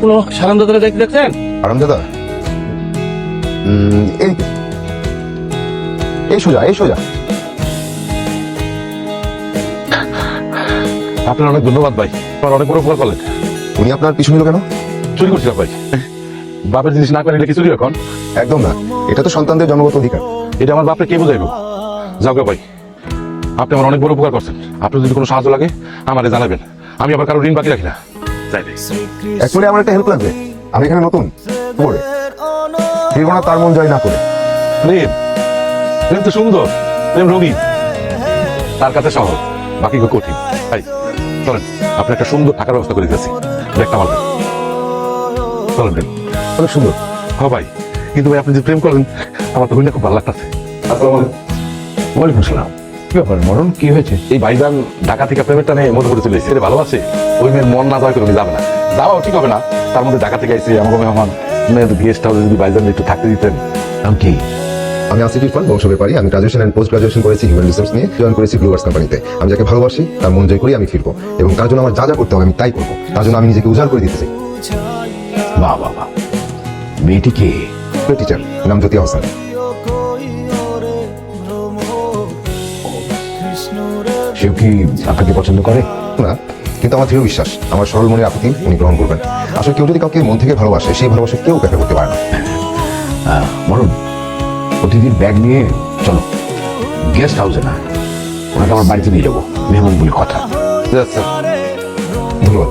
কোনো সারামদাদা দেখছেন? আরামদাদা এই এই সোজা এই সোজা। আপনার অনেক ধন্যবাদ ভাই, আপনার অনেক বড় উপকার করলেন। উনি আপনার পিছু নিল কেন? চুরি করছিলাম ভাই, বাপের জিনিস না করে কি চুরি এখন? একদম না, এটা তো সন্তানদের জন্মগত অধিকার। এটা আমার বাপরে কে বুঝাইব? যাও ভাই, আপনি আমার অনেক বড় উপকার করছেন। আপনার যদি কোনো সাহায্য লাগে আমারে জানাবেন, আমি আবার কারো ঋণ বাকি রাখি না। যাই ভাই। অ্যাকচুয়ালি আমার একটা হেল্প লাগবে। আমি এখানে নতুন করে ফিরবো না তার মন জয় না করে। প্রেম, প্রেম তো সুন্দর, প্রেম রঙিন, তার কাছে সহজ, বাকি কঠিন। ভাই চলেন, আপনি একটা সুন্দর থাকার ব্যবস্থা করে দিতেছি, দেখতে আমার চলেন ভাই। অনেক সুন্দর। হ্যাঁ ভাই, কিন্তু ভাই আপনি যে প্রেম করলেন আমার তো হইলে খুব ভালো লাগতেছে। ওয়ালাইকুম সালাম। কি ব্যাপার মরণ, কি হয়েছে? এই ভাইজান ঢাকা থেকে প্রেমের টানে মনে করে চলে এসেছে, ভালোবাসে, ওই মেয়ের মন না জয় করে উনি যাবে না, যাওয়াও ঠিক হবে না। তার মধ্যে ঢাকা থেকে আইসি আমাকে মেহমান, মেয়ের গেস্ট হাউসে যদি ভাইজান একটু থাকতে দিতেন। নাম কি? আমি আসিফ ইরফান, বংশ ব্যাপারী। আমি গ্রাজুয়েশন এন্ড পোস্ট গ্রাজুয়েশন করেছি হিউম্যান রিসোর্স নিয়ে, জয়েন করেছি গ্লোবার্স কোম্পানিতে। আমি যাকে ভালোবাসি তার মন জয় করে আমি ফিরবো, এবং তার জন্য আমার যা যা করতে হবে আমি তাই করবো। তার জন্য আমি নিজেকে উজাড় করে দিতে চাই। বাহ বাহ বাহ। মেয়েটি কে? টিচার, নাম জ্যোতি হোসেন। সেও কি আপনাকে পছন্দ করে? না, কিন্তু আমার দৃঢ় বিশ্বাস আমার সরল মনের আকুতি উনি গ্রহণ করবেন। আসলে কেউ যদি কাউকে মন থেকে ভালোবাসে, সেই ভালোবাসা কেউ ব্যাখ্যা করতে পারে না। মরণ, প্রতিদিন ব্যাগ নিয়ে চলো, গেস্ট হাউসে না, ওনাকে আমার বাড়িতে নিয়ে যাবো, মেহমান বলে কথা। ধন্যবাদ।